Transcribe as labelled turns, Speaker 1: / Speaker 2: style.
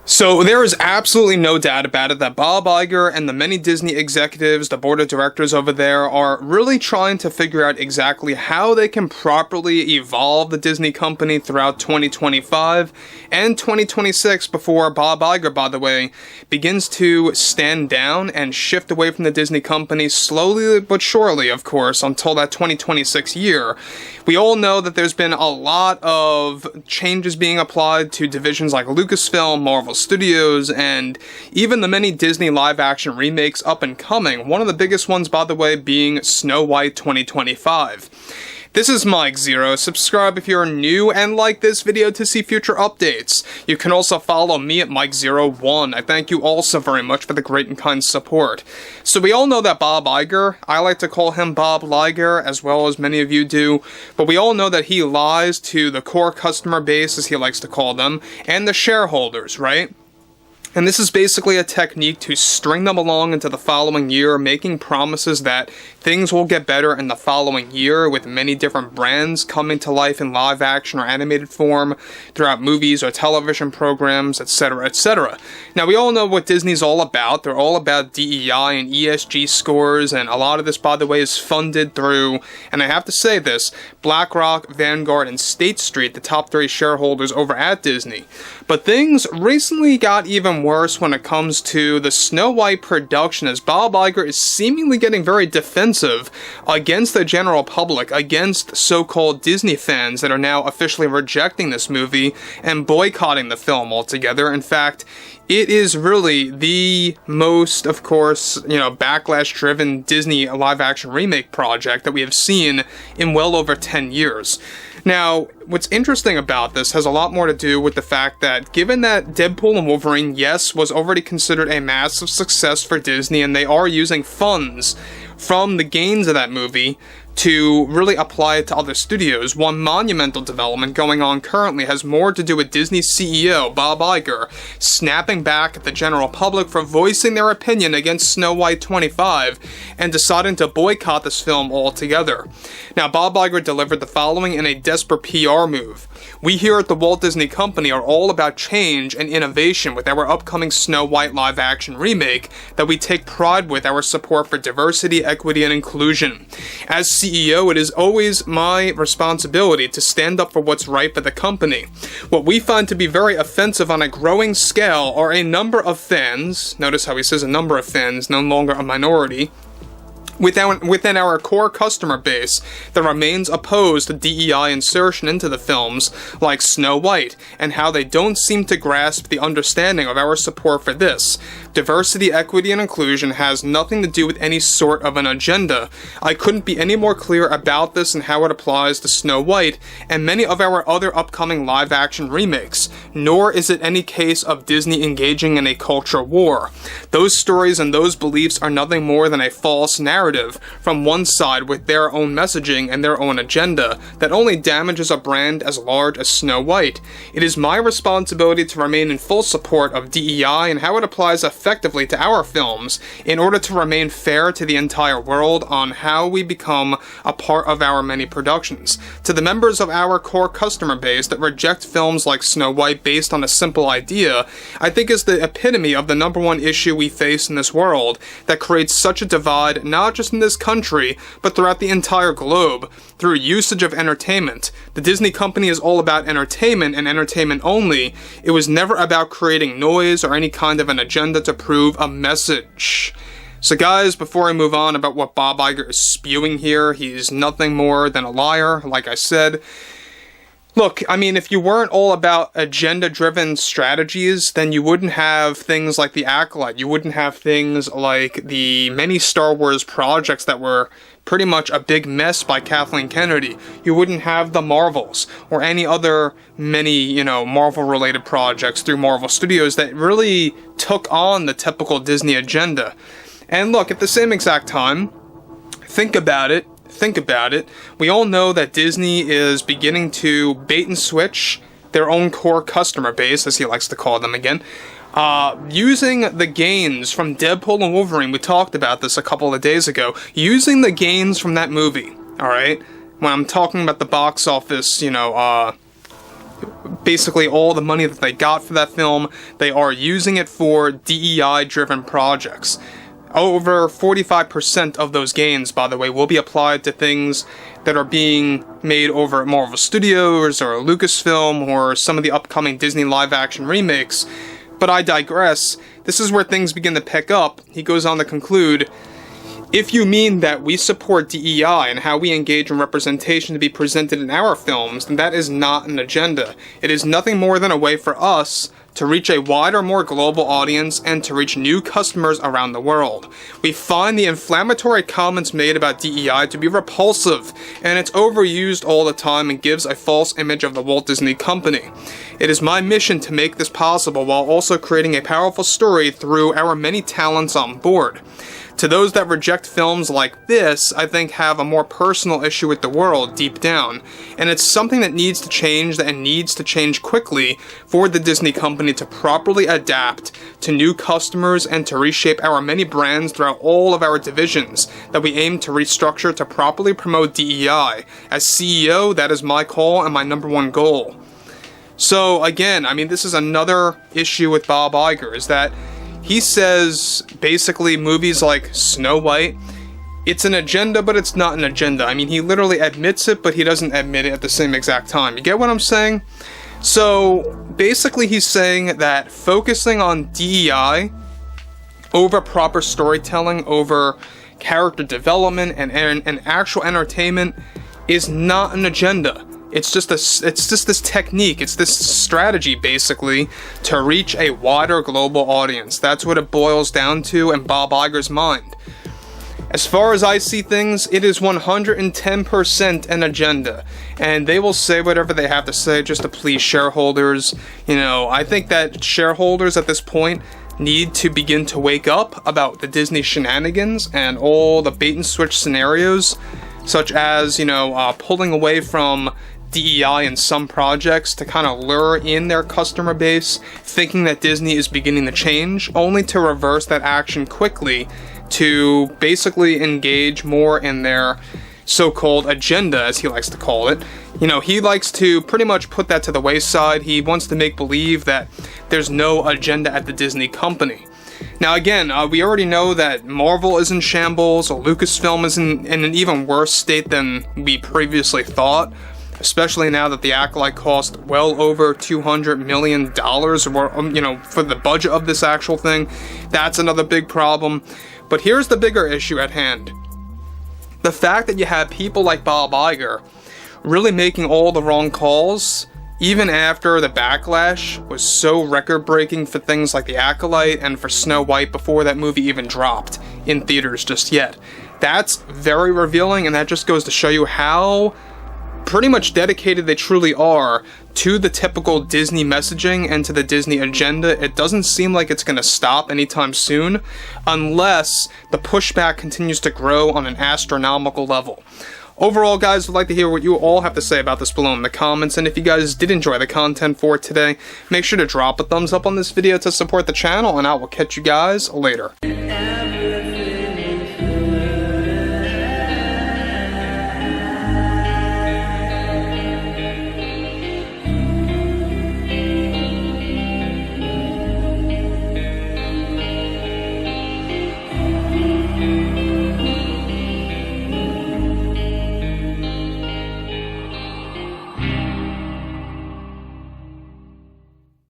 Speaker 1: So there is absolutely no doubt about it that Bob Iger and the many Disney executives, the board of directors over there, are really trying to figure out exactly how they can properly evolve the Disney company throughout 2025 and 2026 before Bob Iger, by the way, begins to stand down and shift away from the Disney company slowly but surely, of course, until that 2026 year. We all know that there's been a lot of changes being applied to divisions like Lucasfilm, Marvel Studios, and even the many Disney live-action remakes up and coming. One of the biggest ones, by the way, being Snow White 2025. This is Mike Zero. Subscribe if you're new and like this video to see future updates. You can also follow me at Mike01. I thank you all so very much for the great and kind support. So we all know that Bob Iger, I like to call him Bob Liger, as well as many of you do, but we all know that he lies to the core customer base, as he likes to call them, and the shareholders, right? And this is basically a technique to string them along into the following year, making promises that things will get better in the following year, with many different brands coming to life in live action or animated form throughout movies or television programs, etc., etc. Now, we all know what Disney's all about. They're all about DEI and ESG scores, and a lot of this, by the way, is funded through, and I have to say this, BlackRock, Vanguard, and State Street, the top 3 shareholders over at Disney. But things recently got even worse when it comes to the Snow White production, as Bob Iger is seemingly getting very defensive against the general public, against so-called Disney fans that are now officially rejecting this movie and boycotting the film altogether. In fact, it is really the most, of course, backlash-driven Disney live-action remake project that we have seen in well over 10 years. Now, what's interesting about this has a lot more to do with the fact that, given that Deadpool and Wolverine, yes, was already considered a massive success for Disney, and they are using funds from the gains of that movie to really apply it to other studios, one monumental development going on currently has more to do with Disney's CEO, Bob Iger, snapping back at the general public for voicing their opinion against Snow White 25 and deciding to boycott this film altogether. Now, Bob Iger delivered the following in a desperate PR move. We here at the Walt Disney Company are all about change and innovation with our upcoming Snow White live-action remake that we take pride with our support for diversity, equity, and inclusion. As CEO, it is always my responsibility to stand up for what's right for the company. What we find to be very offensive on a growing scale are a number of fans, notice how he says a number of fans, no longer a minority, within our core customer base that remains opposed to DEI insertion into the films like Snow White, and how they don't seem to grasp the understanding of our support for this. Diversity, equity, and inclusion has nothing to do with any sort of an agenda. I couldn't be any more clear about this and how it applies to Snow White and many of our other upcoming live-action remakes, nor is it any case of Disney engaging in a culture war. Those stories and those beliefs are nothing more than a false narrative from one side with their own messaging and their own agenda that only damages a brand as large as Snow White. It is my responsibility to remain in full support of DEI and how it applies effectively to our films in order to remain fair to the entire world on how we become a part of our many productions. To the members of our core customer base that reject films like Snow White based on a simple idea, I think is the epitome of the number one issue we face in this world that creates such a divide, not just in this country, but throughout the entire globe, through usage of entertainment. The Disney company is all about entertainment and entertainment only. It was never about creating noise or any kind of an agenda to prove a message. So guys, before I move on about what Bob Iger is spewing here, he's nothing more than a liar, like I said. Look, I mean, if you weren't all about agenda-driven strategies, then you wouldn't have things like The Acolyte. You wouldn't have things like the many Star Wars projects that were pretty much a big mess by Kathleen Kennedy. You wouldn't have the Marvels or any other many, Marvel-related projects through Marvel Studios that really took on the typical Disney agenda. And look, at the same exact time, think about it. We all know that Disney is beginning to bait and switch their own core customer base, as he likes to call them again, using the gains from Deadpool and Wolverine. We talked about this a couple of days ago. Using the gains from that movie, alright? When I'm talking about the box office, basically all the money that they got for that film, they are using it for DEI-driven projects. Over 45% of those gains, by the way, will be applied to things that are being made over at Marvel Studios or Lucasfilm or some of the upcoming Disney live-action remakes. But I digress. This is where things begin to pick up. He goes on to conclude, if you mean that we support DEI and how we engage in representation to be presented in our films, then that is not an agenda. It is nothing more than a way for us to reach a wider, more global audience and to reach new customers around the world. We find the inflammatory comments made about DEI to be repulsive, and it's overused all the time and gives a false image of the Walt Disney Company. It is my mission to make this possible while also creating a powerful story through our many talents on board. To those that reject films like this, I think have a more personal issue with the world deep down, and it's something that needs to change and needs to change quickly for the Disney Company to properly adapt to new customers and to reshape our many brands throughout all of our divisions that we aim to restructure to properly promote DEI. As CEO, that is my call and my #1 goal. So again, I mean, this is another issue with Bob Iger, is that he says, basically, movies like Snow White, it's an agenda, but it's not an agenda. I mean, he literally admits it, but he doesn't admit it at the same exact time. You get what I'm saying? So, basically, he's saying that focusing on DEI over proper storytelling, over character development, and actual entertainment is not an agenda. It's just this technique, it's this strategy, basically, to reach a wider global audience. That's what it boils down to in Bob Iger's mind. As far as I see things, it is 110% an agenda, and they will say whatever they have to say just to please shareholders. You know, I think that shareholders at this point need to begin to wake up about the Disney shenanigans and all the bait and switch scenarios, such as, pulling away from DEI in some projects to kind of lure in their customer base, thinking that Disney is beginning to change, only to reverse that action quickly to basically engage more in their so-called agenda, as he likes to call it. He likes to pretty much put that to the wayside. He wants to make believe that there's no agenda at the Disney Company. Now again, we already know that Marvel is in shambles, or Lucasfilm is in an even worse state than we previously thought, especially now that the Acolyte cost well over $200 million, for the budget of this actual thing. That's another big problem. But here's the bigger issue at hand. The fact that you have people like Bob Iger really making all the wrong calls, even after the backlash was so record-breaking for things like the Acolyte and for Snow White before that movie even dropped in theaters just yet. That's very revealing, and that just goes to show you how pretty much dedicated they truly are to the typical Disney messaging and to the Disney agenda. It doesn't seem like it's going to stop anytime soon, unless the pushback continues to grow on an astronomical level. Overall, guys, I'd like to hear what you all have to say about this below in the comments, and if you guys did enjoy the content for today, make sure to drop a thumbs up on this video to support the channel, and I will catch you guys later.